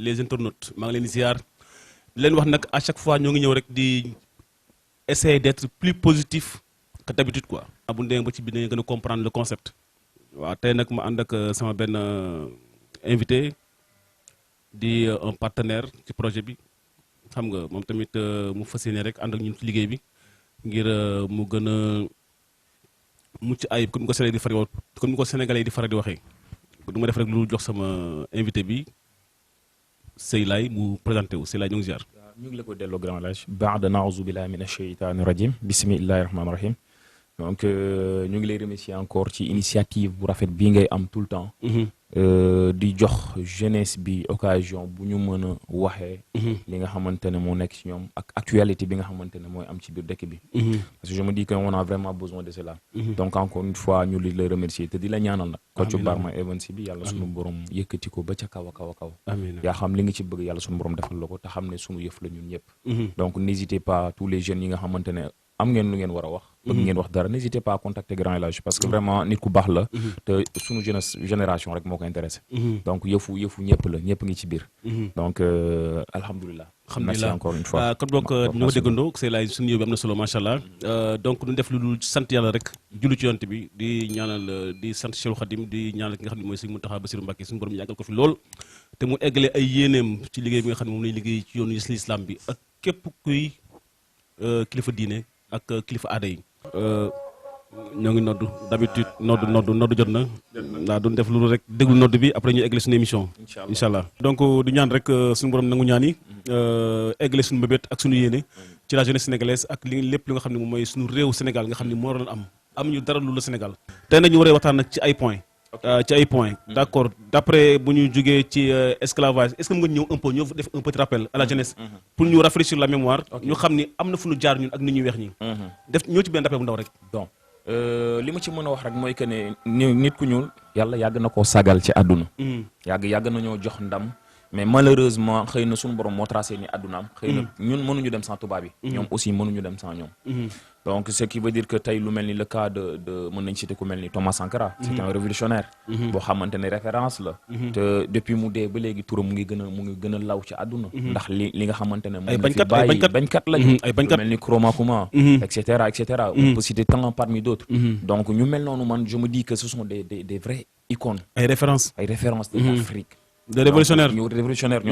les internautes maa ngi leen di ziar di leen wax nag à chaque fois ñoo ngi ñëw rek di essayer d'être plus positif que d'habitude quoi. bu ñu demee ba ci biir dañuy gën a comprendre le concept. waaw tey nag ma ànd ak sama benn invité di un partenaire ci projet bi xam nga moom tamit mu fas yéene rek ànd ak ñun ci liggéey bi ngir mu gën a mucc ayib comme ni ko Sénégalais di faral di waxee. du ma def rek lu jox sama invité bi Seylaye mu présenté wu Seylaye ñu ngi ziar. ñu ngi la ko delloo grand lage baada naouzu billahi mina sheytaani rajim bismillahi rahmaani rahim donc ñu ngi lay remercier encore ci initiative bu rafet bii ngay am tout le temps di jox jeunesse bi occasion bu ñu mën a waxee li nga xamante ne moo nekk ci ñoom ak actualité bi nga xamante ne mooy am ci biir dëkk bi parce que je me dis que on a vraiment besoin de cela donc encore une fois ñu li la remercier te di la ñaanal nag Kocc Barma Events bi yàlla sunu borom yëkkati ko ba ca kaw a kaw a kaw yaa xam li nga ci bëgg yàlla sunu borom defal la ko te xam ne sunu yëf la ñun ñëpp donc n'hésitez pas tous les jeunes yi nga xamante ne am ngeen lu ngeen war a wax bëgg ngeen wax dara n'hésitez pas à contacter Grand El Hadj parce que vraiment nit ku baax la te suñu génération rek moo ko intéressé donc yëfu ñëpp la ñëpp ngi ci biir donc alhamdulilah merci encore une fois kon bokk ñoo déggandoo Seylaye suñu yóbbu am na solo macha allah donc duñ def lu dul sant yàlla rek jullu ci yonent bi di ñaanal di sant Cheikh Khadim di ñaanal ki nga xam ne mooy Sëriñ Mountakha Bassirou Mbacké suñu borom yàggal ko fi lool te mu eggale ay yéeneem ci liggéey bi nga xam ne moom lay liggéey ci yoonu l'islam bi ak képp kuy kilifa diine ak kilifa aada yi ñoo ngi noddu d'habitude noddu jot na waaw duñ def lu rek déglu noddu bi après ñu eggale suñu émission incha allah donc du ñaan rek suñu borom nangu ñaan yi eggale suñu mbébét ak suñu yéene ci la jeunesse sénégalaise ak lépp li nga xam ne moom mooy suñu réew Sénégal nga xam ne moo doon am ñu dara lu la Sénégal tey nag ñu waree waxtaan nag ci ay points d'accord d'après bu ñu jógee ci esclavage est-ce que mën nga ñëw un peu ñoo def un petit rappel à la jeunesse pour ñu rafraîchir la mémoire ñu xam ni am na fu ñu jaar ñun ak nit ñuy weex ñi def ñoo ci benn rappel bu ndaw rek donc li ma ci mën a wax rek mooy que ne nit ku ñuul yàlla yàgg na koo sagal ci àdduna yàgg nañoo jox ndam mais malheureusement xëy na suñu borom moo tracé ni àddunaam xëy na ñun mënuñu dem sans tubaab yi ñoom aussi mënuñu dem sans ñoom donc ce qui veut dire que tey lu mel ni le cas de mën nañ citer ku mel ni Thomas Sankara c'est un révolutionnaire boo xamante ne référence la te depuis mu dee ba léegi turam mu ngi gën a law ci àdduna ndax li nga xamante ne moom la fi bàyyi bañkat lañu lu mel ni Nkrumah Kuma et cetera on peut citer tant parmi d'autres donc ñu mel noonu man je me dis que ce sont des vraies icônes ay références de l'Afrique des révolutionnaires ñoo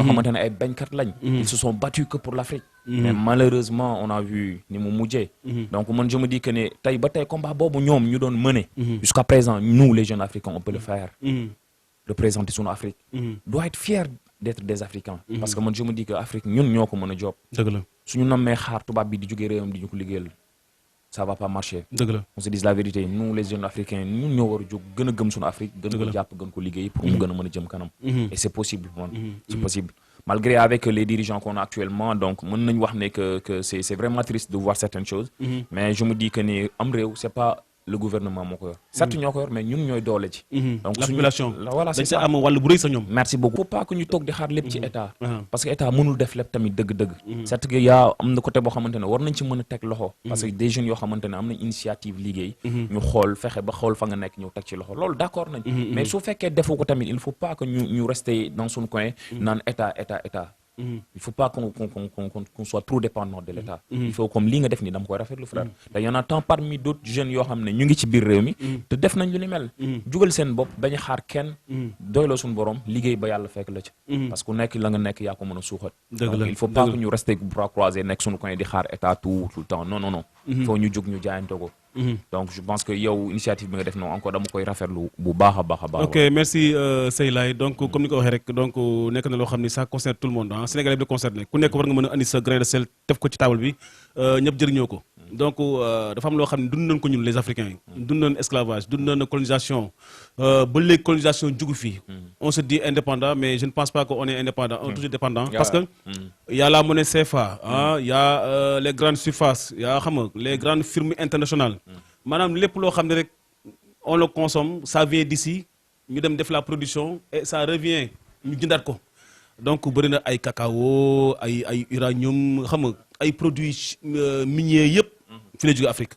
xamante ne ay bañkat lañ ils se sont battus que pour l'Afrique mais malheureusement on a vu ni mu mujjee donc man je me dis que ne tey ba tey combat boobu ñoom ñu doon mener jusqu'à présent nous les jeunes africains on peut le faire représenter sunu Afrique doit être fier d'être des Africains parce que man je me dis que Afrique ñun ñoo ko mën a job dëgg la suñu nammee xaar tubaab bi di jógee réewam di ñu ko liggéeyal ça va pas marcher dëgg la on se dise la vérité nous les jeunes africains ñun ñoo war a jóg gën a gëm suñu Afrique gën ko jàpp gën ko liggéey pour mu gën a mën a jëm kanam et c'est possible man c'est possible malgré avec les dirigeants qu'on a actuellement donc mën nañ wax ne que c'est vraiment triste de voir certaines choses mais je me dis que ni am réew c'est pas le gouvernement moo ko yor certes ñoo ko yor mais ñun ñooy doole ci donc la population voilà c'est ça dañ am wàll bu rëy sa ñoom merci beaucoup faut pas que ñu toog di xaar lépp ci état parce que état mënul def lépp tamit dëgg-dëgg certes que yaa am na côté boo xamante ne war nañ ci mën a teg loxo parce que des jeunes yoo xamante ne am nañ initiative liggéey ñu xool fexe ba xool fa nga nekk ñëw teg ci loxo loolu d'accord nañ mais su fekkee defu ko tamit il faut pas que ñu rester dans son coin naan état il faut pas qu'on soit trop dépendant de l'État il faut comme lii nga def ni dama koy rafetlu frère te y en a tant parmi d'autres jeunes yoo xam ne ñu ngi ci biir réew mi te def nañ lu ni mel jugal seen bopp bañ a xaar kenn doyloo suñu borom liggéey ba yàlla fekk la ci parce que ku nekk la nga nekk yaa ko mën a suuxat donc il faut pas que ñu rester bras croisés nekk suñu coin di xaar état tout le temps non il faut ñu jóg ñu jaayante ko donc je pense que yow initiative bi nga def noonu encore dama koy rafetlu bu baax a baax. ok merci Seylaye donc comme ni ko waxee rek donc nekk na loo xam ni ça concerne tout le monde ah Sénégalais bi la concerné ku nekk war nga mën a andi sa grain de sel def ko ci table bi ñëpp jëriñoo ko donc dafa am loo xam ne dund nañ ko ñun les Africains yi dund nañ esclavage dund nañ colonisation ba léegi colonisation jugu fii on se dit indépendant mais je ne pense pas que on est indépendant on est toujours dépendant parce que y a la monnaie CFA y a les grandes surfaces yaa xam nga les grandes firmes internationales maanaam lépp loo xam ne rek on le consomme ça vient d'ici ñu dem def la production et ça revient ñu jëndaat ko donc bëri na ay cacao ay uranium xam nga ay produits miniers yëpp fi la jóge Afrique.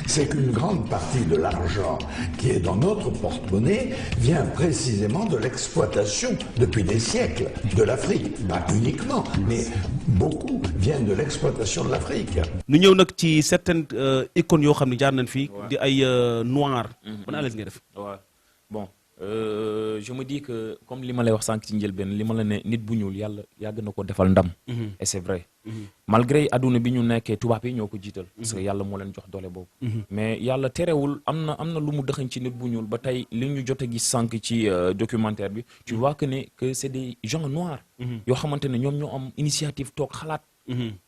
C'est qu'une grande partie de l'argent qui est dans notre porte-monnaie vient précisément de l'exploitation depuis des siècles de l'Afrique. Pas uniquement, mais beaucoup viennent de l'exploitation de l'Afrique. ñu ñëw nag ci certaines icônes yoo xam ne jaar nañ fii di ay noir. ban analyse ngay def. waaw bon je me dis que comme li ma lay wax sànq ci njëlbeen li ma la ne nit bu ñuul yàlla yàgg na ko defal ndam. et c'est vrai. malgré adduna bi ñu nekkee tubaab yi ñoo ko jiital. parce que yàlla moo leen jox doole boobu. mais yàlla terewul am na lu mu dëxañ ci nit bu ñuul ba tey li ñu jot a gis sànq ci documentaire bi. tu vois que c'est des gens noirs. yoo xamante ne ñoom ñoo am initiative toog xalaat.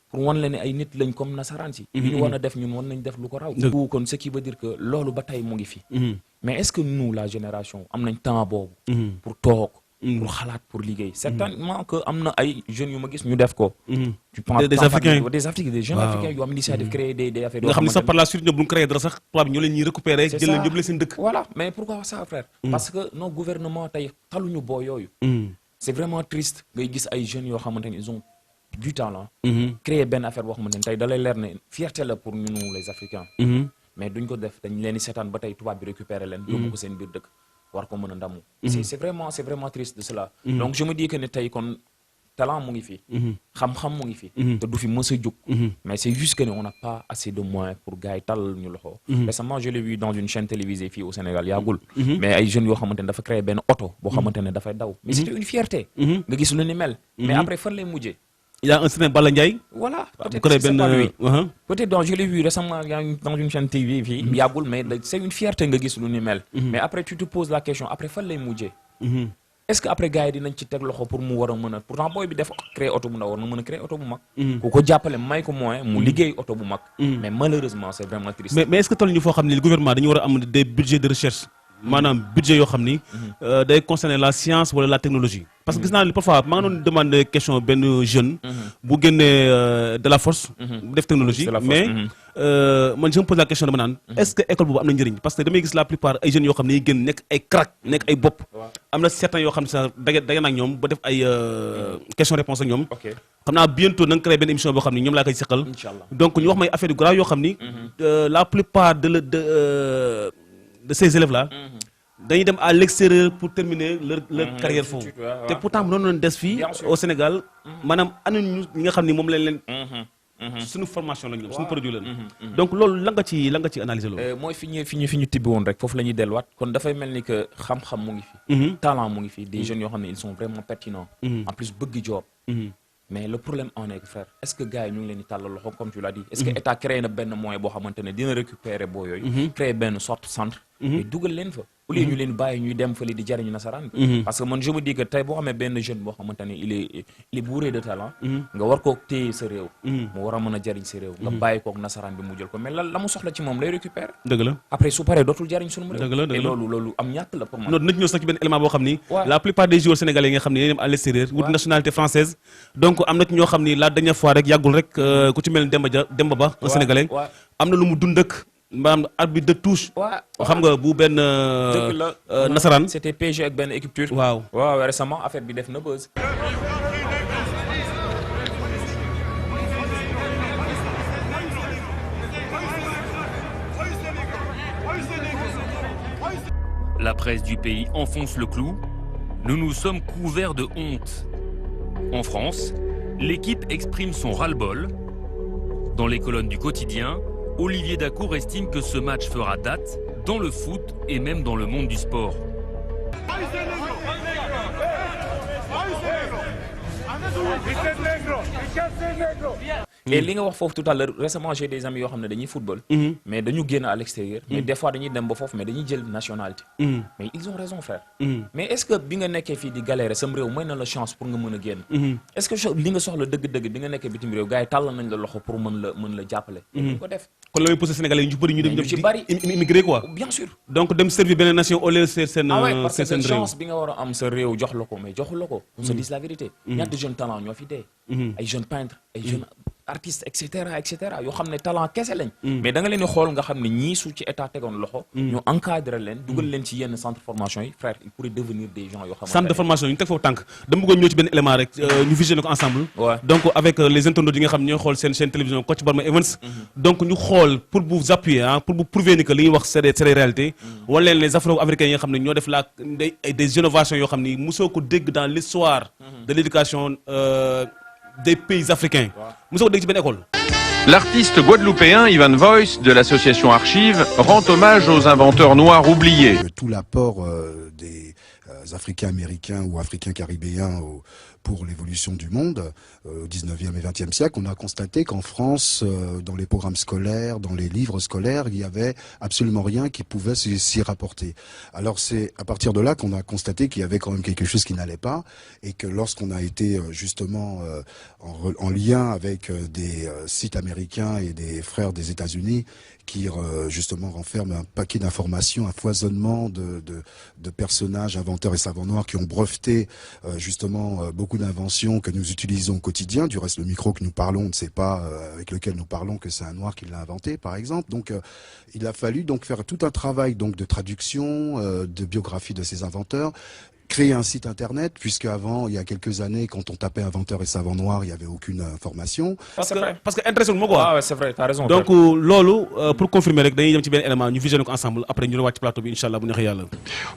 pour wan la ne ay nit lañ comme nasaraan si. li ñu war a def ñun war nañ def lu ko raw. kon ce qui veut dire que loolu ba tey mu ngi fi. mais est-ce que nous la génération am nañ temps boobu. pour toog. pour xalaat pour liggéey. certainement que am na ay jeunes yu ma gis ñu def ko. tu penses des africains des jeunes africains yu am initiative créer des affaires. nga xam ne sax par la suite ñoom bu ñu créé dara sax tubaab ñoo leen ñuy récupérer. c'est jël leen yóbbu leen seen dëkk. voilà mais pourquoi ça frère. parce que nos gouvernements tey taluñu boo yooyu. c'est vraiment triste ngay gis ay jeunes yoo xamante ne ils ont du talent. créer benn affaire boo xamante ne tey da lay leer ne fierté la pour ñun les Africains. mais duñ ko def dañ leen di seetaan ba tey tubaab bi récupérer leen. yóbbu ko seen biir dëkk war ko mën a ndamu. c'est vraiment triste de cela. donc je me dis que ne tey kon talent mu ngi fi. xam-xam mu ngi fi. te du fi mës a jóg. mais c'est juste que ne on n'a pas assez de moyens pour gars yi tàllal ñu loxo. récemment je l'ai vu dans une chaîne télévisée fii au Sénégal yàggul. mais ay jeunes yoo xamante ne dafa créer benn oto boo xamante ne dafay daw. mais c'était une fierté. nga gis lu ni mel. mais après fan lay mujjee. il y a un certain Balla Ndiaye. Voilà, peut-être c'est pas lui. Peut-être donc je l'ai vu récemment dans une chaîne TV fii yàggul mais c'est une fierté nga gis lu ni mel. mais après tu te poses la question après fan lay mujjee. est-ce que après gars yi dinañ ci teg loxo pour mu war a mën a pourtant booy bi def créer oto bu ndaw war na mën a créer oto bu mag. ku ko jàppale may ko moyen mu liggéey oto bu mag. mais malheureusement c'est vraiment triste. mais est-ce que toll ñu foo xam ne le gouvernement dañu war a am des budgets de recherche. maanaam budget yoo xam ni day concerner la science wala la technologie. parce que gis naa ne parfois maa ngi doon demander question benn jeune. bu génnee de la force. bu def technologie mais man je me pose la question dama naan. est-ce que école boobu am na njëriñ parce que damay gis la plupart ay jeunes yoo xam ne yi génn nekk ay crack nekk ay bopp. am na certains yoo xam ne sax daje na ak ñoom ba def ay question réponse ak ñoom. xam naa bientôt na nga créé benn émission boo xam ni ñoom laa koy seqal. donc ñu wax may affaire yu grave yoo xam ni. la plupart de ces élèves là. dañuy dem à l'extérieur pour terminer leur carrière foofu. te pourtant noonu lañ des fii au Sénégal. maanaam ana ñu ñi nga xam ni moom lañ leen. suñu formation lañ ñoom suñu produit lañ. donc loolu la nga ci analyser loolu. mooy fi ñu tibbi woon rek foofu la ñuy delluwaat kon dafay mel ni que xam-xam mu ngi fi. talent mu ngi fi des jeunes yoo xam ne ils sont vraiment pertinents. en plus bëgg job. mais le problème en est que frère est-ce que gars yi ñu ngi leen di tàllal loxo comme tu l'as dit. est-ce que état créé na benn moyen boo xamante ne dina récupérer boo yooyu. créer benn sorte centre. et dugal leen fa. au lieu ñu leen bàyyi ñuy dem fële di jariñu nasaraan bi. parce que man je me dis que tey boo xamee benn jeune boo xamante ne il est bourré de talent. nga war koo téye sa réew. mu war a mën a jariñ sa réew. nga bàyyi kook nasaraan bi mu jël ko mais la mu soxla ci moom lay récupérer. dëgg la après su paree dootul jariñ sunu réew. dëgg la et loolu am ñàkk la pour man. non dinañ ñëw sax ci benn élément boo xam ni. la plupart des joueurs sénégalais yi nga xam ne dañuy dem à l'extérieur. wut nationalité française. donc am na ci ñoo xam ni la dernière fois rek yàggul rek ku ci mel ni Demba Ba un sénégalais. am na lu mu dund ak maanaam arbitre de touche. xam nga bu benn nasaraan. c'était PSG ak benn équipe turque. waaw récemment affaire bi def na buzz. La presse du pays enfonce le clou. Nous nous sommes couverts de honte. En France, l'équipe exprime son ras-le-bol. Dans les colonnes du quotidien, Olivier Dacour estime que ce match fera date dans le foot et même dans le monde du sport. et li nga wax foofu tout à l'heure récemment j'ai des amis yoo xam ne dañuy football. mais dañu génn à l'extérieur. mais des fois dañuy dem ba foofu mais dañuy jël nationalité. mais ils ont raison frère. mais est-ce que bi nga nekkee fii di galérer sam réew may na la chance pour nga mën a génn. est-ce que li nga soxla dëgg-dëgg bi nga nekkee bitim réew gars yi tàllal nañ la loxo pour mën la jàppale. dañ ko def. kon la may posé Sénégalais yi ñu bëri ñu dem ci bari immigré quoi. bien sûr. donc dem servir benn nation au lieu seen parce que chance bi nga war a am sa réew jox la ko mais joxu la ko. on se dise la vérité. ñaata jeunes talent ñoo fi dee. ay jeunes peintres ay jeunes artistes et cetera yoo xam ne talent kese lañ. mais da nga leen di xool nga xam ne ñii su ci état tegoon loxo. ñu encadré leen dugal leen ci yenn centre formation yi frère ils pourraient devenir des gens yoo xamante ne. centre de formation yi ñu teg foofu tànk dama bëggoon ñëw ci benn élément rek ñu visionné ko ensemble. donc avec les internautes yi nga xam ne ñooy xool seen chaîne télévision Kocc Barma Events. donc ñu xool pour vous appuyer pour vous prouver ni que li ñuy wax c'est des réalités. wala leen les afro-africains yi nga xam ne ñoo def des innovations yoo xam ni mosoo ko dégg dans l'histoire de l'éducation des pays africains. mosoo ko dégg ci benn école. L'artiste guadeloupéen Ivan Voice de l'association Archive rend hommage aux inventeurs noirs oubliés. Tout l'apport des Africains américains ou Africains caribéens pour l'évolution du monde au 19e et 20e siècle, on a constaté qu'en France, dans les programmes scolaires, dans les livres scolaires, il n'y avait absolument rien qui pouvait s'y rapporter. Alors c'est à partir de là qu'on a constaté qu'il y avait quand même quelque chose qui n'allait pas et que lorsqu'on a été justement en lien avec des sites américains et des frères des États-Unis qui justement renferment un paquet d'informations, un foisonnement de personnages, inventeurs et savants noirs qui ont breveté justement beaucoup d'inventions que nous utilisons au quotidien. Du reste, le micro que nous parlons, on ne sait pas avec lequel nous parlons que c'est un noir qui l'a inventé, par exemple. Donc, il a fallu donc faire tout un travail donc de traduction, de biographie de ces inventeurs. Créer un site internet, puisque avant, il y a quelques années, quand on tapait inventeur et savant noir, il n'y avait aucune information. parce que intéressé wu quoi. Ah ouais, c'est vrai, t'as raison. donc loolu pour confirmer rek dañuy dem ci benn élément ñu visionné ko ensemble après ñu rewaat ci plateau bi inchallah bu neexee yàlla.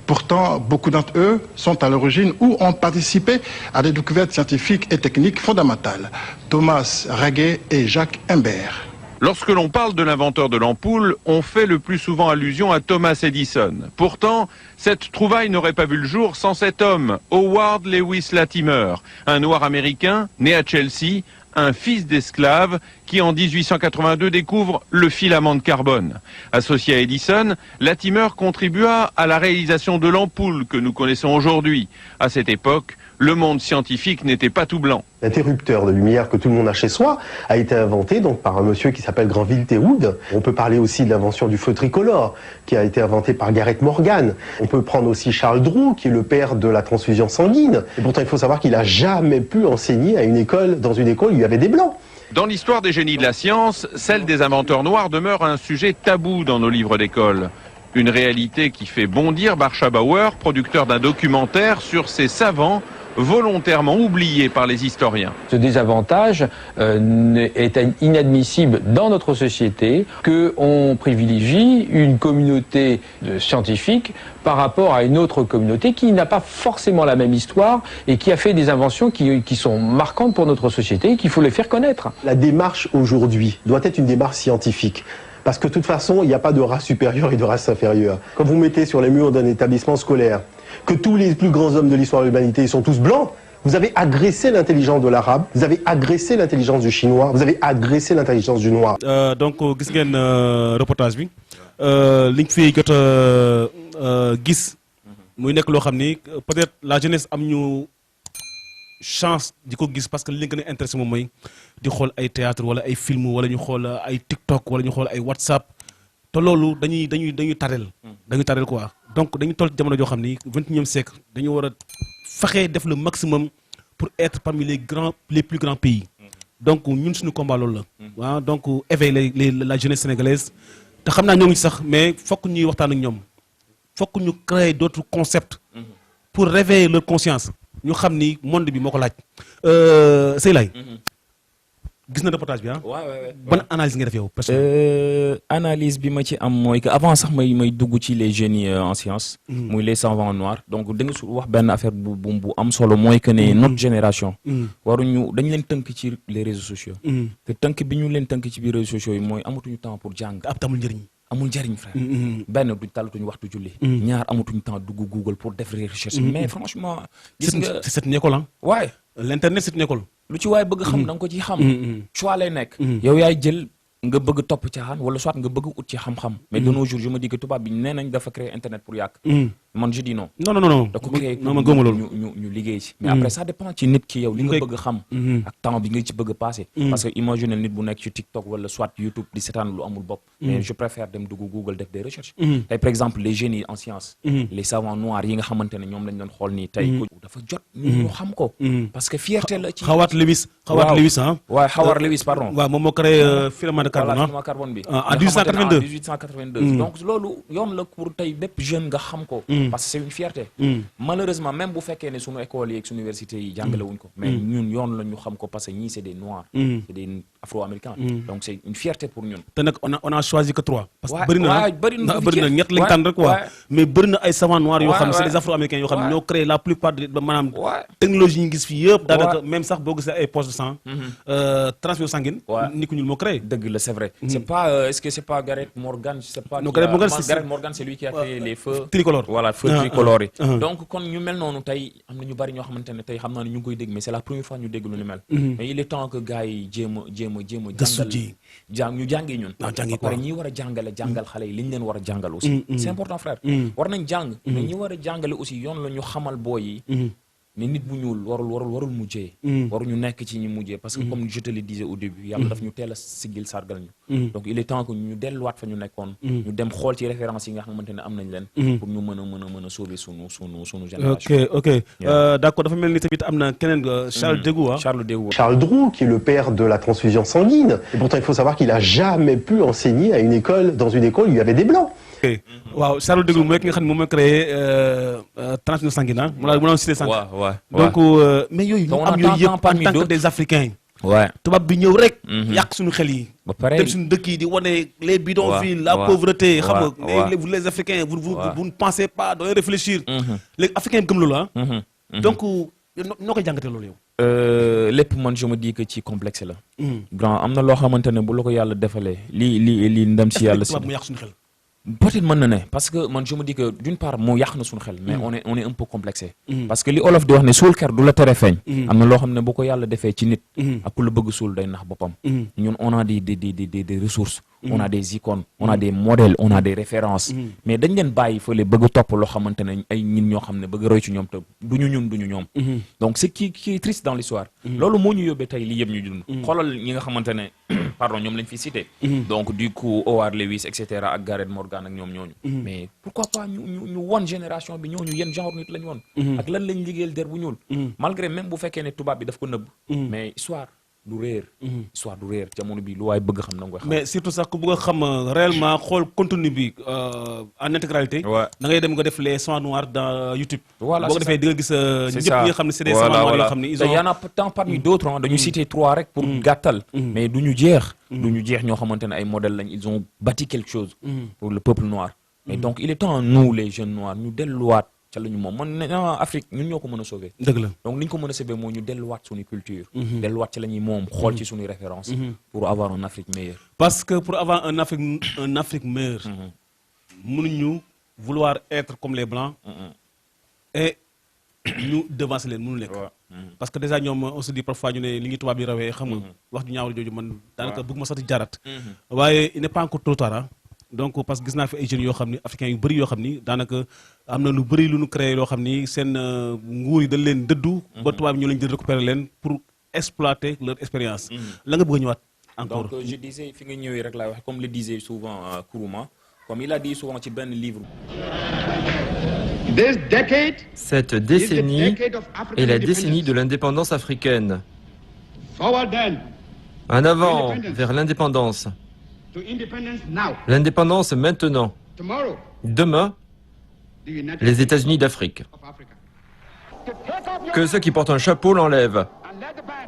Pourtant, beaucoup d'entre eux sont à l'origine ou ont participé à des découvertes scientifiques et techniques fondamentales. Thomas Raguet et Jacques Imbert. Lorsque l'on parle de l'inventeur de l'ampoule, on fait le plus souvent allusion à Thomas Edison. Pourtant, cette trouvaille n'aurait pas vu le jour sans cet homme, Howard Lewis Latimer, un noir américain né à Chelsea, un fils d'esclave qui en 1882 découvre le filament de carbone. Associé à Edison, Latimer contribua à la réalisation de l'ampoule que nous connaissons aujourd'hui. À cette époque, le monde scientifique n'était pas tout blanc. L'interrupteur de lumière que tout le monde a chez soi a été inventé donc par un monsieur qui s'appelle Granville Théoud. On peut parler aussi de l'invention du feu tricolore qui a été inventé par Garrett Morgan. On peut prendre aussi Charles Drouot qui est le père de la transfusion sanguine. Et pourtant il faut savoir qu'il n'a jamais pu enseigner à une école, dans une école où il y avait des blancs. Dans l'histoire des génies de la science, celle des inventeurs noirs demeure un sujet tabou dans nos livres d'école. Une réalité qui fait bondir Barsha Bauer, producteur d'un documentaire sur ces savants volontairement oubliés par les historiens. Ce désavantage est inadmissible dans notre société, qu'on privilégie une communauté scientifique par rapport à une autre communauté qui n'a pas forcément la même histoire et qui a fait des inventions qui sont marquantes pour notre société et qu'il faut les faire connaître. La démarche aujourd'hui doit être une démarche scientifique. Parce que de toute façon, il n'y a pas de race supérieure et de race inférieure. Quand vous mettez sur les murs d'un établissement scolaire que tous les plus grands hommes de l'histoire de l'humanité sont tous blancs, vous avez agressé l'intelligence de l'arabe, vous avez agressé l'intelligence du chinois, vous avez agressé l'intelligence du noir. Donc, gis ngeen reportage bi liñ fi jot gis muy nekk loo xam ni peut-être la jeunesse am ñu chance di ko gis parce que li leen gën a intéressé moom mooy di xool ay théâtre wala ay film wala ñu xool ay TikTok wala ñu xool ay WhatsApp te loolu dañuy tarel quoi donc dañu toll jamono joo xam ni 21e siècle dañu war a fexe def le maximum pour être parmi les plus grands pays donc ñun suñu combat loolu la waaw donc éveiller la jeunesse sénégalaise te xam naa ñoo ngi sax mais fokk ñuy waxtaan ak ñoom fokk ñu créer d'autres concepts pour réveiller leur conscience ñu xam ni monde bi moo ko laaj Seylay gis na reportage bi ban analyse nga def yow analyse bi ma ci am mooy que avant sax may dugg ci les génies en sciences muy les savants noirs donc da nga wax benn affaire bu am solo mooy que ne notre génération waruñu dañu leen tënk ci les réseaux sociaux te tënk bi ñu leen tënk ci biir réseaux sociaux yi mooy amatuñu temps pour jàng amul njëriñ frère benn duñ talatuñ waxtu julli ñaar amatuñ temps dugg Google pour def recherche mais franchement gis nga c'est une école waaye l'internet c'est une école lu ci waaye bëgg xam da nga ko ci xam choix lay nekk yow yaay jël nga bëgg topp caaxaan wala soit nga bëgg ut ci xam-xam. mais de nos jours je me dis que tubaab bi nee nañ dafa créer internet pour yàq. man je dis non. non. da ko créer non ma gëmuma loolu. ñu liggéey ci. mais après ça dépend ci nit ki yow li nga bëgg xam. ak temps bi nga ci bëgg passer. parce que imagine nit bu nekk ci TikTok wala soit YouTube di seetaan lu amul bopp. mais je préfère dem dugg Google def des recherches. tey par exemple les génies en sciences. les savants noirs yi nga xamante ne ñoom lañ doon xool nii tey. dafa jot ñu xam ko. parce que fierté la ci. Howard Lewis ah. waaw Howard Lewis pardon. waaw moom moo créé filament de carbone. filament carbone bi. en 1882 1882. donc loolu yoon la pour tey bépp jeune nga xam ko. parce que c'est une fierté. malheureusement même bu fekkee ne sunu école yi ak sunu université yi jàngale wuñ ko. mais ñun yoon la ñu xam ko parce que ñii c'est des noirs. c'est des afro-américains. donc c'est une fierté pour ñun. te nag on a choisi que 3. parce que bëri na ñett lañ tànn rek quoi. mais bëri na ay savants noirs yoo xam ne c'est des afro-américains yoo xam ne ñoo créé la plupart de maanaam technologie yi ngi gis fii yëpp. daanaka même sax boo gisee ay poches de sang. transfusion sanguine. ni ko ñuul moo créé. dëgg la c'est vrai. c'est pas est-ce que c'est pas Gareth Morgan je sais pas. non Gareth Morgan c'est lui qui a fait les feux tricolores. voilà feux tricolores yi. donc kon ñu mel noonu tey am na ñu bari ñoo xamante ne tey xam naa ne ñu ngi koy dégg mais c'est la première fois ñu dégg lu ni mel. mais il est temps que gars yi jéem a ñu jàngee ñun. ba pare ñi war a jàngal xale yi li ñu leen war a jàngal aussi. c'est important frère. war nañ jàng. mais ñi war a jàngale aussi yoon la ñu xamal booy yi. mais nit bu ñuul warul mujjee. waruñu nekk ci ñi mujjee parce que comme je te le disais au début yàlla daf ñu teel a siggil sargal ñu. donc il est temps que ñu delluwaat fa ñu nekkoon. ñu dem xool ci référence yi nga xamante ne am nañ leen. pour ñu mën a sauver sunu génération. ok d'accord dafa mel ni tamit am na keneen Charles Degout. Charles Degout qui est le père de la transfusion sanguine. Et pourtant il faut savoir qu'il a jamais pu enseigner à une école dans une école où il y avait des blancs. waaw Charles Degout mooy ki nga xam ne moom mooy créé transfusion sanguine ah. mu la cité sànq. donc mais yooyu ñu am yooyu yëpp en tant que des africains. tubaab bi ñëw rek. yàq suñu xel yi. ba pare dem suñu dëkk yi di wane les bidonvilles la pauvreté. xam nga vous les africains vous ne pensez pas doy réfléchir. léegi africains yi gëm loolu ah. donc noo koy jàngatee loolu yow. lépp man je me dis que ci complexe la. grand am na loo xamante ne bu la ko yàlla defalee li ndam si yàlla si. tubaab mu yàq suñu xel. peut-être mën na ne parce que man je me dis que d'une part moo yàq na suñu xel mais on est un peu complexé. parce que li olof di wax ne suul ker du la tere feeñ. am na loo xam ne bu ko yàlla defee ci nit. ak ku la bëgg suul day nax boppam. ñun on a des ressources. on a des icônes on a des modèles on a des références. mais dañ leen bàyyi fële bëgg topp loo xamante ne ay ñin ñoo xam ne bëgg roy ci ñoom te duñu ñoom. donc c'est qui est triste dans l'histoire. loolu moo ñu yóbbee tey lii yëpp ñu dund. xoolal ñi nga xamante ne pardon ñoom lañ fi cité. donc du coup Howard Lewis et cetera ak Gareth Morgan ak ñoom ñooñu. mais pourquoi pas ñu won génération bi ñooñu yenn genre nit lañ woon. ak lan lañ liggéeyal der bu ñuul. malgré même bu fekkee ne tubaab bi daf ko nëbb. mais histoire du réer. histoire du réer jamono bi lu waay bëgg xam na nga koy xam. mais surtout sax ku bëgg a xam réellement xool contenu bi en intégralité. da ngay dem nga def les sons noirs dans YouTube. voilà boo ko defee di nga gis ñëpp ñi nga xam ne c'est des sons noirs yoo xam ne ils ont. y en a tant parmi d'autres dañu citer 3 rek pour gàttal. mais du ñu jeex. ñoo xamante ne ay modèles lañ ils ont bâti quelque chose. pour le peuple noir. et donc il est temps nous les jeunes noirs ñu delluwaat. ca la ñu moom man ne Afrique ñun ñoo ko mën a sauver. dëgg la donc ni ñu ko mën a sauver moo ñu delluwaat suñu culture. delluwaat ci la ñuy moom xool ci suñuy référence pour avoir un Afrique meilleure. parce que pour avoir un Afrique meilleure. mënuñu vouloir être comme les blancs. et ñu devancer leen mënu nekk. parce que déjà ñoom on se dit parfois ñu ne li ngi tubaab yi rawee xam nga wax ju ñaawal jooju man daanaka bëgg ma sax di jarat waaye il n'est pas encore trop tard. donc parce que gis naa fi ay jeunes yoo xam ni africains yu bëri yoo xam ni daanaka am na lu bëri lu ñu créé loo xam ni seen nguur yi dañ leen dëddu. ba tubaab ñu leen jël récupérer leen pour exploiter leur expérience. la nga bëgg a ñëwaat encore. donc je disais fi nga ñëwee rek laay wax comme le disait souvent Nkrumah comme il a dit souvent ci benn livre. Cette décennie est la décennie de l'indépendance africaine. En avant vers l'indépendance. L'indépendance maintenant. Demain, les États-Unis d'Afrique. Que ceux qui portent un chapeau l'enlèvent.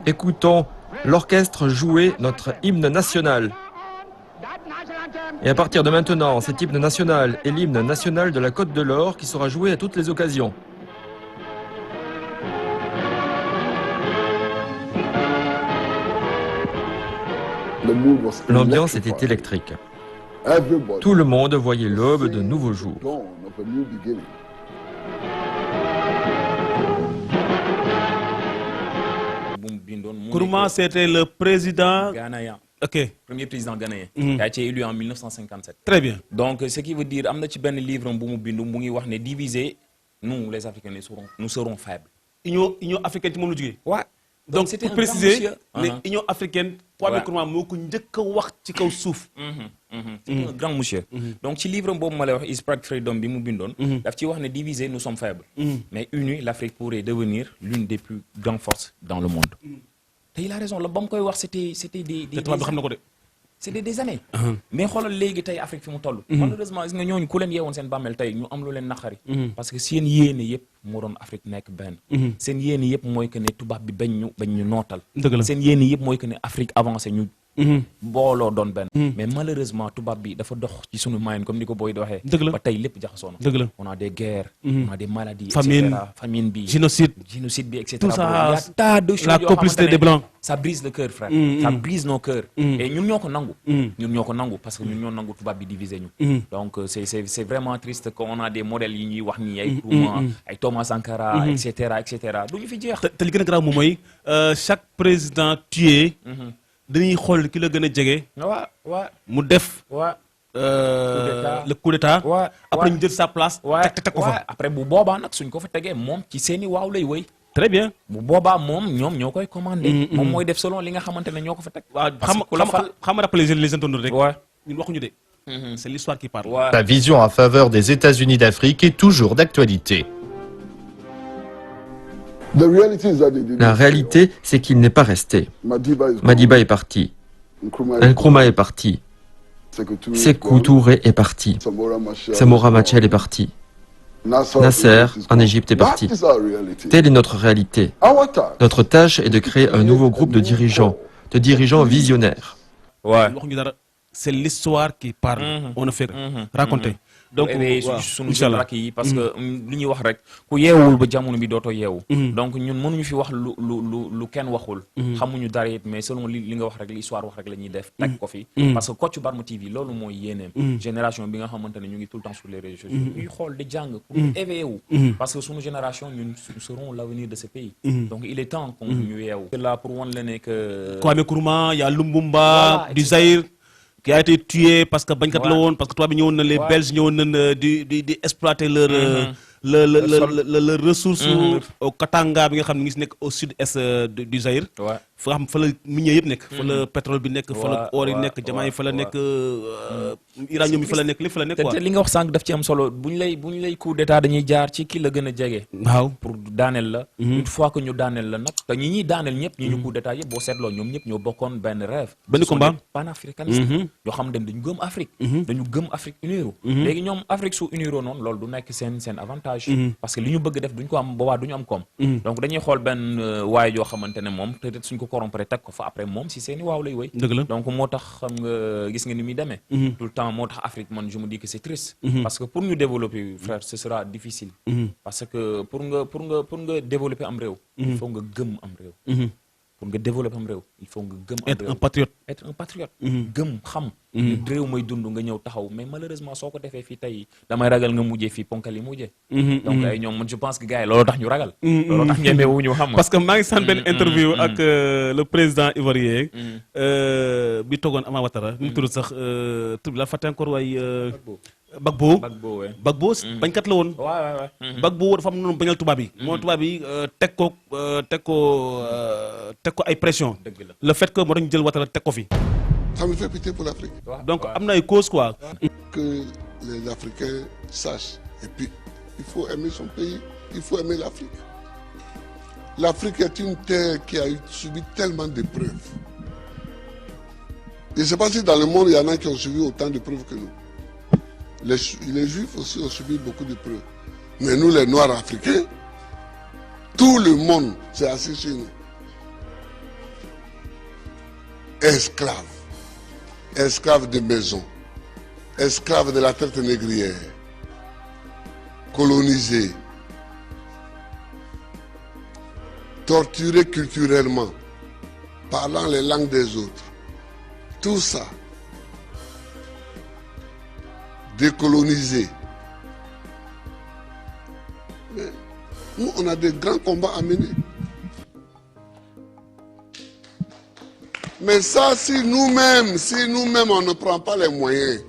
Écoutons l'orchestre jouer notre hymne national. Et à partir de maintenant, cet hymne national est l'hymne national de la Côte de l'Or qui sera joué à toutes les occasions. L'ambiance était électrique. Tout le monde voyait l'aube de nouveaux jours. Nkrumah, c'était le président ok premier président ghanéen. qui a été élu en 1957. très bien. donc ce qui veut dire am na ci benn livre bu mu bindu mu ngi wax ne diviser nous les Africains nous serons faibles. Union africaine ci moom la jógee. waaw donc c'était pour un grand préciser monsieur. ne Union africaine. Kwame Nkrumah moo ko njëkk a wax ci kaw suuf. c'est un grand monsieur. donc ci livre boobu ma lay wax His Pride Freedom bi mu bindoon. daf ci wax ne diviser nous sommes faibles. mais unis l'Afrique pourrait devenir l'une des plus grandes forces dans le monde. te il a raison la ba mu koy wax c'était des tubaab bi xam na ko de. c'était des années. mais xoolal léegi tey Afrique fi mu toll. malheureusement gis nga ñooñu ku leen yeewoon seen bàmmeel tey ñu am lu leen naqari. parce que seen yéene yëpp moo doon Afrique nekk benn. seen yéene yëpp mooy que ne tubaab bi bañ ñu nootal. dëgg la seen yéene yëpp mooy que ne Afrique avancé ñu. booloo doon benn. mais malheureusement tubaab bi dafa dox ci sunu moyen comme ni ko booy di waxee. dëgg la ba tey lépp jaxasoo na. dëgg la on a des guerres. on a des maladies. famine bi. génocide bi et cetera. tout ça y a tas de choses la complicité des blancs. ça brise le cœur frère. ça brise nos cœurs. et ñun ñoo ko nangu. ñun ñoo ko nangu parce que ñun ñoo nangu tubaab bi diviser ñu. donc c'est vraiment triste qu'on a des modèles yi ñuy wax nii ay Nkrumah ay Thomas Sankara et cetera du ñu fi jeex. te li gën a grave moom mooy chaque président tué. dañuy xool ki la gën a jege. waaw mu def. le coup d'état. après ñu jël sa place. teg ko fa après bu boobaa nag suñ ko fa tegee moom ci seeni waaw lay wëy. très bien. bu boobaa moom ñoom ñoo koy commandé. moom mooy def selon li nga xamante ne ñoo ko fa teg. waaw xam nga rappeler les internautes rek. ñun waxuñu de. c'est l'histoire qui parle. La vision en faveur des États-Unis d'Afrique est toujours d'actualité. La réalité, c'est qu'il n'est pas resté. Madiba est parti. Nkrumah est parti. Sékou Touré est parti. Samora Machel est parti. Nasser, en Égypte, est parti. Telle est notre réalité. Notre tâche est de créer un nouveau groupe de dirigeants visionnaires. C'est l'histoire qui parle. On ne fait raconter. donc suñu jeune rakk yi parce que li ñuy wax rek ku yeewul ba jamono bi dootoo yeewu. donc ñun mënuñu fi wax lu kenn waxul. xamuñu dara it mais selon li nga wax rek li histoire wax rek la ñuy def. teg ko fi parce que Kocc Barma TV loolu mooy yéeneem. génération bi nga xamante ne ñu ngi tout le temps sur les réseaux sociaux. ñuy xool di jàng pour ñu éveiller wu. parce que suñu génération ñun serons l'avenir de ce pays. donc il est temps qu'on ñu yeewu. là pour wan la ne que. Kwame Nkrumah y a Lumumba du Zaïre. qui a été tué parce que bañkat la woon parce que tubaab bi ñëwoon na les Belges ñëwoon na di exploiter leur ressource au Katanga bi nga xam ne ngi si nekk au sud-est du Zaïre. fa xam fa la minier yëpp nekk. fa la pétrole bi nekk. fa la or yi nekk jamaa yi fa la nekk. uranium yi fa la nekk lépp fa la nekk quoi. te li nga wax sànq daf ci am solo bu ñu lay coup d'état dañuy jaar ci ki la gën a jege. waaw pour daaneel la. une fois que ñu daaneel la nag te ñi ñuy daaneel ñëpp ñi ñu coup d'état yëpp boo seetloo ñoom ñëpp ñoo bokkoon benn rêve. benn combat panafricaniste. yoo xam ne dañu gëm Afrique. dañu gëm Afrique uniru. léegi ñoom Afrique su uniroo noonu loolu du nekk seen avantage. parce que li ñu bëgg def duñ ko am boobaa duñu am koom. donc dañuy xool benn waay yoo xamante ne moom peut-être suñ ko corrompre teg ko fa après moom si seeni waaw lay wéy. dëgg la donc moo tax xam nga gis nga ni muy demee. tout le temps moo tax Afrique man je me dis que c'est triste. parce que pour ñu développer frère ce sera difficile. parce que pour nga développer am réew. il faut nga gëm am réew. pour nga développer am réew il faut nga gëm am réew. être un patriote. gëm xam. réew mooy dund nga ñëw taxaw mais malheureusement soo ko defee fii tey damay ragal nga mujjee fii ponkal yi mujjee. donc ay ñoom man je pense que gars yi loolu tax ñu ragal. loolu tax ñemewuñu xam. parce que maa ngi sant benn interview ak le président ivoirien. bi toogoon Ama Ouattara. nu mu tudd sax tur bi la fàtte encore waaye. Gbagbo bañkat la woon. Gbagbo dafa am noonu bañal tubaab yi. moo tubaab yi teg ko ay pression. le fait que moo tax ñu jël Ouattara teg ko fi. Ça me fait pitié pour l'Afrique. Donc, am na ay cause quoi. Que les Africains sachent. Et puis, il faut aimer son pays, il faut aimer l'Afrique. L'Afrique est une terre qui a subi tellement d'épreuves. Je ne sais pas si dans le monde, il y en a qui ont subi autant d'épreuves que nous. Les Juifs aussi ont subi beaucoup d'épreuves. Mais nous, les Noirs africains, tout le monde s'est assis chez nous. Esclaves de maison, esclaves de la traite négrière, colonisés, torturés culturellement, parlant les langues des autres. Tout ça, décolonisés. Mais nous, on a des grands combats à mener. Mais ça, si nous-mêmes, on ne prend pas les moyens,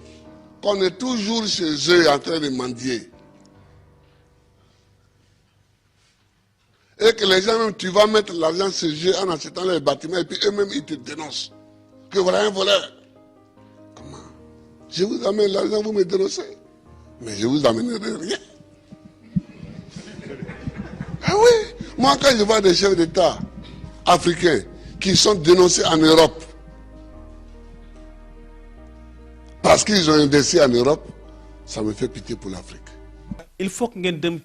qu'on est toujours chez eux en train de mendier, et que les gens, même, tu vas mettre l'argent chez eux en achetant les bâtiments, et puis eux-mêmes, ils te dénoncent. Que voilà un voleur. Comment? Je vous amène l'argent, vous me dénoncez. Mais je vous amènerai rien. Ah oui, moi quand je vois des chefs d'État africains qui sont dénoncés en Europe parce qu'ils ont investi en Europe, ça me fait pitié pour l'Afrique. Il faut que ngeen dem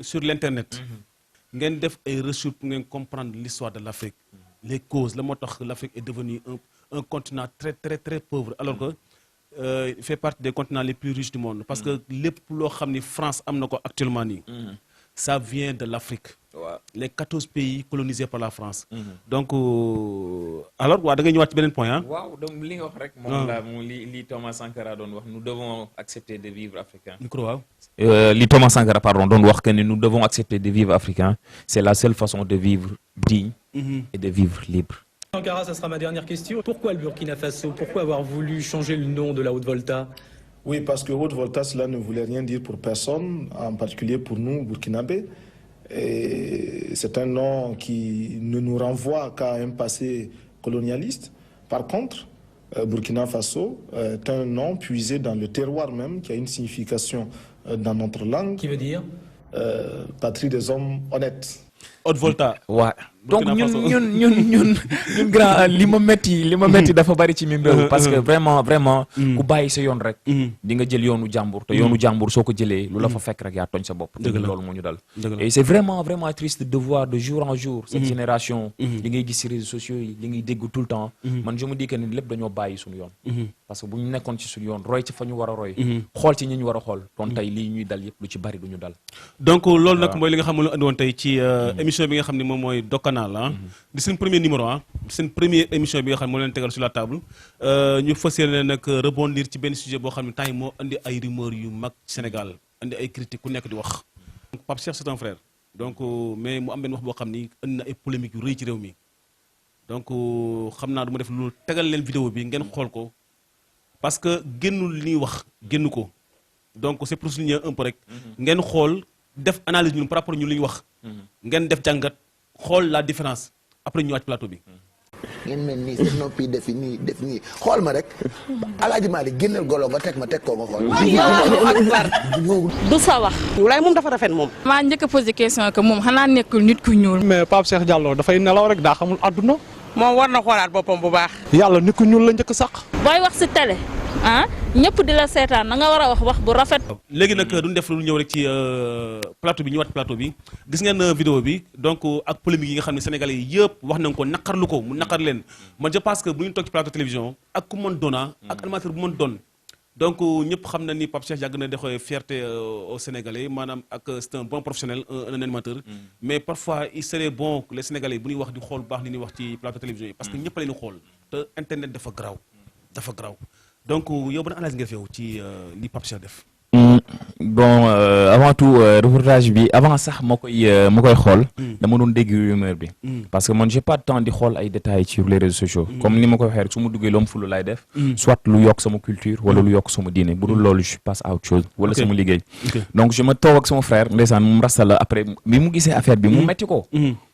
sur l'internet ngeen def ay recherches pour ngeen comprendre l'histoire de l'Afrique, les causes, la moo tax l'Afrique est devenue un continent très très très pauvre alors que il fait partie des continents les plus riches du monde parce que lépp loo xam ni France am na ko actuellement nii ça vient de l'Afrique. Les 14 pays colonisés par la France. Donc alors waa da ngay ñëwaat ci beneen point ah. waaw donc li nga wax rek. moom la moom li Thomas Sankara doon wax nous devons accepter de vivre africain. micro waaw. li Thomas Sankara pardon doon wax que ne nous devons accepter de vivre africain. C'est la seule façon de vivre digne et de vivre libre. Sankara, ça sera ma dernière question. Pourquoi le Burkina Faso? Pourquoi avoir voulu changer le nom de la Haute-Volta? Oui, parce que Haute-Volta, cela ne voulait rien dire pour personne, en particulier pour nous, Burkinabés. Et c'est un nom qui ne nous renvoie qu'à un passé colonialiste. Par contre, Burkina Faso est un nom puisé dans le terroir même, qui a une signification dans notre langue. Qui veut dire patrie des hommes honnêtes. Haute-Volta. Ouais. Donc ñun grand li ma metti dafa bari ci mim réew parce que vraiment ku bàyyi sa yoon rek di nga jël yoonu jàmbur te yoonu jàmbur soo ko jëlee lu la fa fekk rek yaa tooñ sa bopp te loolu moo ñu dal et c'est vraiment triste de voir de jour en jour cette génération li ngay gis ci réseaux sociaux yi li ngay dégg tout le temps man je me dis que ni lépp dañoo bàyyi suñu yoon parce que bu ñu nekkoon ci suñu yoon roy ci fa ñu war a roy xool ci ñi ñu war a xool kon tey lii ñuy dal yëpp lu ci bari du ñu dal donc loolu nag mooy li nga xam ne lu andi woon tey ci émission bi nga xam ne moom mooy Dokanal ah di seen premier numéro ah seen première émission bi nga xam ne moo leen tegal sur la table ñu fas yéene nag rebondir ci benn sujet boo xam ne temps yi moo andi ay rumeurs yu mag Sénégal andi ay critiques ku nekk di wax Pape Cheikh c'est un frère donc mais mu am benn wax boo xam ni andi na ay polémiques yu rëy ci réew mi donc xam naa du ma def lu tegal leen vidéo bi ngeen xool ko parce que génnul li ñuy wax génn ko donc c'est pour souligner un peu rek ngeen xool def analyse ñun par rapport ñu li ñuy wax ngeen def jàngat xool la différence après ñu wàcc plateau bi. ngeen mel nii seen noppi def nii xool ma rek Alaaji Maalik génneel golo nga teg ko nga xool. du sa wax. walaay moom dafa rafet moom. maa njëkk a posé question que moom xanaa nekkul nit ku ñuul. mais Pape Cheikh Diallo dafay nelaw rek daa xamul àdduna. moom war na xoolaat boppam bu baax. yàlla nit ku ñuul la njëkk sax. booy wax si télé ñëpp di la seetaan na nga war a wax bu rafet. léegi nag duñ def lu ñëw rek ci plateau bi ñu wat plateau bi gis ngeen vidéo bi donc ak polémique yi nga xam ne sénégalais yi yëpp wax nañ ko naqarlu ko mu naqar leen man je pense que bu ñu toog ci plateau télévision ak ku mën doona ak animateur bu mën doon donc ñëpp xam na ni Pape Cheikh yàgg na dexoy fierté aux Sénégalais maanaam ak c'est un bon professionnel un animateur mais parfois il serait bon que les Sénégalais bu ñuy wax di xool bu baax li ñuy wax ci plateau télévision yi parce que ñëpp la ñu xool te internet dafa garaaw donc yow ban analyse nga def yow ci li Pape Cheikh def. Bon avant tout reportage bi avant sax ma koy xool dama doon dégg rumeur bi parce que man j'ai pas de temps di xool ay détails sur les réseaux sociaux comme ni ma koy waxee rek su ma duggee loom fulu laay def soit lu yokk sama culture wala lu yokk sama diine bu dul loolu je passe à autre chose wala sama liggéey donc je me toog ak sama frère ndeysaan moom rasta la après bi mu gisee affaire bi mu metti ko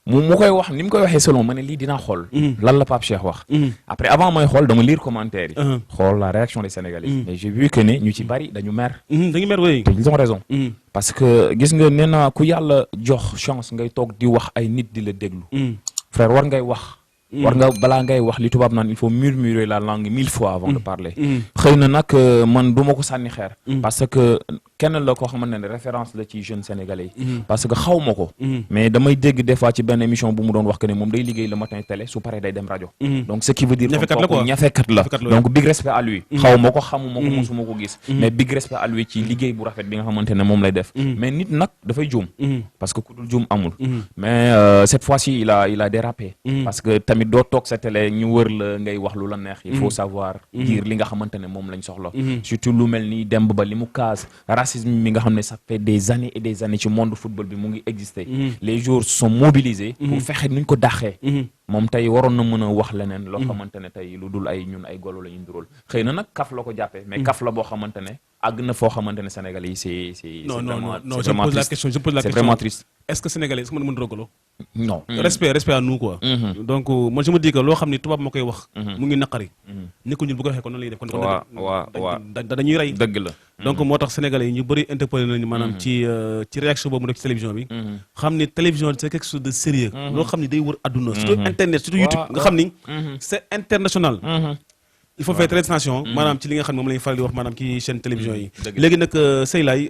mu koy wax ni mu koy waxee selon ma ne lii dinaa xool lan la Pape Cheikh wax après avant mooy xool dama lire commentaire yi xool la réaction des Sénégalais et j'ai vu que ne ñu ci bari dañu mer oui ils ont raison parce que gis nga nee na ku yàlla jox chance ngay toog di wax ay nit di la déglu frère war ngay wax war nga balaa ngay wax li tubaab naan il faut murmurer la langue 1000 fois avant de parler xëy na nag man du ma ko sànni xeer parce que kenn la koo xamante ne référence la ci jeunes sénégalais yi parce que xaw ma ko mais damay dégg des fois ci benn émission bu mu doon wax que ne moom day liggéey le matin télé su paree day dem rajo donc ce qui veut dire ñafekat la donc big respect à lui xaw ma ko xamuma ko mosuma ko gis mais big respect à lui ci liggéey bu rafet bi nga xamante ne moom lay def mais nit nag dafay juum parce que ku dul juum amul mais cette fois-ci il a dérapé parce que tamit doo toog sa télé ñu wër la ngay wax lu la neex. il faut savoir dire li nga xamante ne moom lañ soxla. surtout lu mel ni Demba Ba li mu kaas racisme mi nga xam ne ça fait des années et des années ci monde football bi mu ngi exister. les joueurs sont mobilisés. pour fexe nuñ ko dàqee. moom tey waroon na mën a wax leneen. loo xamante ne tey lu dul ay ñun ay golo la ñu ndural xëy na nag kaf la ko jàppee. mais kaf la boo xamante ne àgg na foo xamante ne Sénégalais yi c'est non je pose la question c'est vraiment triste. est-ce que Sénégalais est-ce que mën rogolo non respect à nous quoi. donc moi je me dis que loo xam ni tubaab moo koy wax. mu ngi naqari. ni ko ñun bu ko waxee kon nan lay def. waaw dañuy rey. dëgg la. donc moo tax Sénégalais yi ñu bëri interpellé nañu maanaam ci réaction boobu mu def ci télévision bi. xam ni télévision c'est quelque chose de sérieux. loo xam ni day wër àdduna. surtout internet surtout YouTube nga xam ni. c'est international. il faut faire très attention maanaam ci li nga xam ne moom la ñu faral di wax maanaam ci chaîne télévision yi. léegi nag Seylaye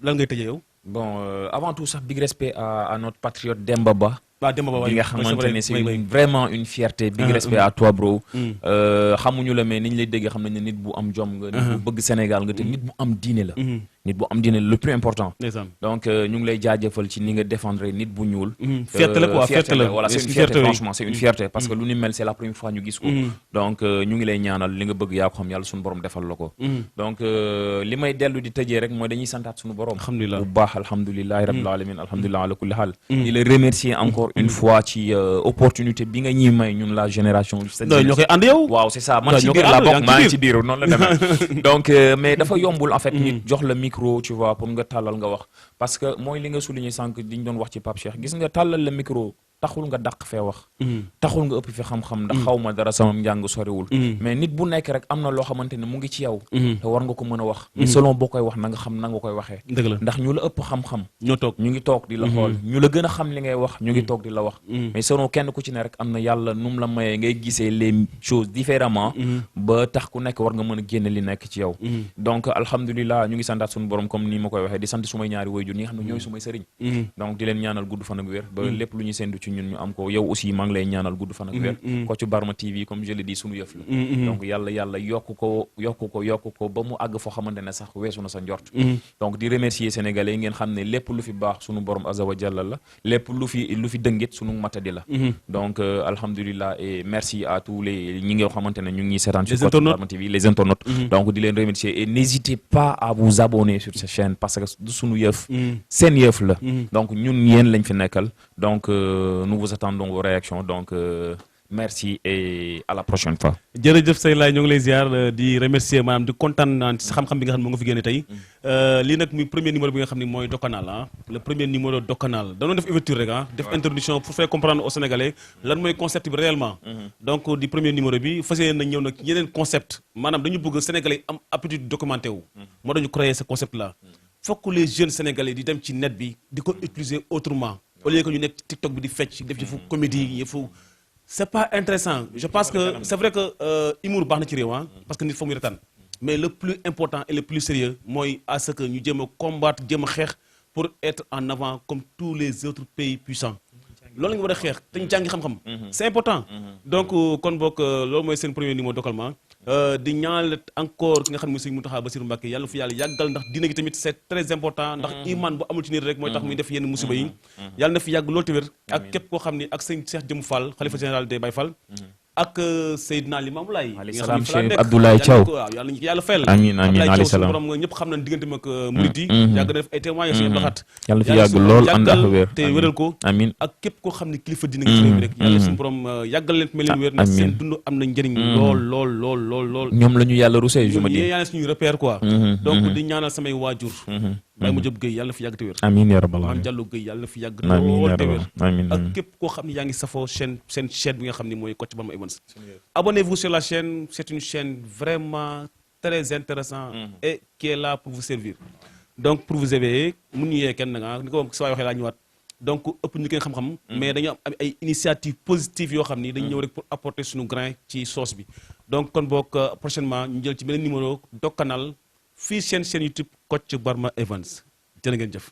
lan ngay tëjee yow. bon avant tout sax big respect à notre patriote Demba Ba. bi nga xamante ne c'est vraiment une fierté. big respect à toi bro. xamuñu la mais ni ñu lay déggee xam nañ ne nit bu am jom nga. nit bu bëgg Sénégal nga te nit bu am diine la. nit bu am diine le plus important. donc ñu ngi lay jaajëfal ci ni nga défendre nit bu ñuul. fierté la quoi fierté la voilà c'est une fierté franchement c'est une fierté parce que lu ni mel c'est la première fois ñu gis ko. donc ñu ngi lay ñaanal li nga bëgg yaa ko xam yàlla suñu borom defal la ko. donc li may dellu di tëjee rek mooy dañuy santaat suñu borom. alhamdulilah bu baax alhamdulilahi rabbil alamin alhamdulilah ala kulli haal. di la remercier encore une fois ci opportunité bi nga ñuy may ñun la génération. ñoo koy ànd yow. waaw c'est ça man ci biir la bokk maa ngi ci biir noonu la demee. donc mais dafa yombul en fait nit jox la micro tu vois pour nga tàllal nga wax parce que mooy li nga souligné sànq di ñu doon wax ci Pape Cheikh gis nga tàllal la micro taxul nga dàq fee wax. taxul nga ëpp fi xam-xam ndax xaw ma dara sama njàng soriwul. mais nit bu nekk rek am na loo xamante ne mu ngi ci yow. te war nga ko mën a wax. mais selon boo koy wax na nga xam na nga koy waxee. dëgg la ndax ñu la ëpp xam-xam. ñoo toog ñu ngi toog di la xool ñu la gën a xam li ngay wax ñu ngi toog di la wax. mais selon kenn ku ci ne rek am na yàlla nu mu la mayee ngay gisee les choses différemment. ba tax ku nekk war nga mën a génne li nekk ci yow. donc alhamdulilah ñu ngi santaat suñu borom comme ni ma koy waxee di sant sumay ñaari waajur ñi nga xam ne ñooy sumay sëriñ. donc di leen ñaanal gudd fan ak wér ba lépp lu ñu sendu ci ñun ñu am ko yow aussi maa ngi lay ñaanal gudd fan ak wér ko ci Barma TV comme je l'ai dit sunu yëf la donc yàlla yokk ko ba mu àgg foo xamante ne sax weesu na sa njort donc di remercier sénégalais yi ngeen xam ne lépp lu fi baax sunu borom azza wa jalla la lépp lu fi dëngit sunu matadi la donc alhamdulillah et merci à tous les ñi nga xamante ne ñu ngi seetaan sur Barma TV les internautes donc di leen remercier et n'hésitez pas à vous abonner sur cette chaîne parce que du sunu yëf seen yëf la donc ñun yéen lañ fi nekkal donc nous vous attendons vos réactions donc merci et à la prochaine fois. jërëjëf Seylaye ñoo ngi lay ziar di remercier maanaam di kontaan naan ci xam-xam bi nga xam ne moo nga fi génne tey lii nag muy premier numéro bi nga xam ne mooy Dokanal ah le premier numéro Dokanal danoon def ouverture rek ah def introduction pour faire comprendre aux Sénégalais lan mooy concept bi réellement donc di premier numéro bi fas yéene nañ ñëw nag yeneen concept maanaam dañu bëgg Sénégalais am aptitude documenté wu moo dañu créer ce concept là fokk les jeunes Sénégalais di dem ci net bi di ko utiliser autrement au lieu que ñu nekk TikTok bi di fecc def ci fu comédie yëfu c'est pas intéressant je pense que c'est vrai que humour baax na ci réew parce que nit fa muy retaan mais le plus important et le plus sérieux mooy à ce que ñu jéem a combattre jéem a xeex pour être en avant comme tous les autres pays puissants loolu la ñu war a xeex te ñu jàngi xam-xam c'est important donc kon boog loolu mooy seen premier numéro Dokalma di ñaanal encore ki nga xam ne mooy Sëriñ Mountakha Bassirou Mbacké yàlla fi yàlla yàggal ndax diina gi tamit c'est très important ndax iman bu amul ci nit rek mooy tax muy def yenn musiba yi yàlla na fi yàgg loolu tamit ak képp koo xam ne ak sëñ Cheikh Jëmu Fall xalifa général des Baye Fall ak Seydina Limamou Laye alayhi salaam Cheikh Abdoulaye Thiaw waaw yàlla yàlla fayal amiin amiin alayhi Thiaw salaam borom ñëpp xam nañ diggante ak murid yi yàgg na def ay témoignages suñu baxat yàlla fi yàgg lool ànd ak wér te wéral ko amiin ak képp koo xam ne kilifa dina ngi ci réew mi rek yàlla suñu borom yàggal leen mel leen wér ndax seen dund am na njëriñ lool ñoom la ñu yàlla rusee je me dis yàlla suñu repère quoi donc di ñaanal samay waajur Baye Madiop Gueye yàlla na fi yàgg te wér amiin yaa rabbal Mame aalamiin Diallo Gueye yàlla na fi yàgg amiin lool yaa te wér rabbal aalamiin ak képp koo xam ne yaa ngi safoo seen chaîne bi nga xam ne mooy Kocc Barma Events abonnez-vous sur la chaîne c'est une chaîne vraiment très intéressante et qui est là pour vous servir donc pour vous éveiller mun ñu yee kenn nga ni ko sa waay waxee laa ñëwaat donc ëpp ñu kenn xam-xam mais dañu am ay initiatives positives yoo xam ni dañu ñëw rek pour apporter suñu grain ci sauce bi donc kon boog prochainement ñu jël ci beneen numéro Dokanal fii chaîne YouTube Kocc Barma Events jërë ngeen jëf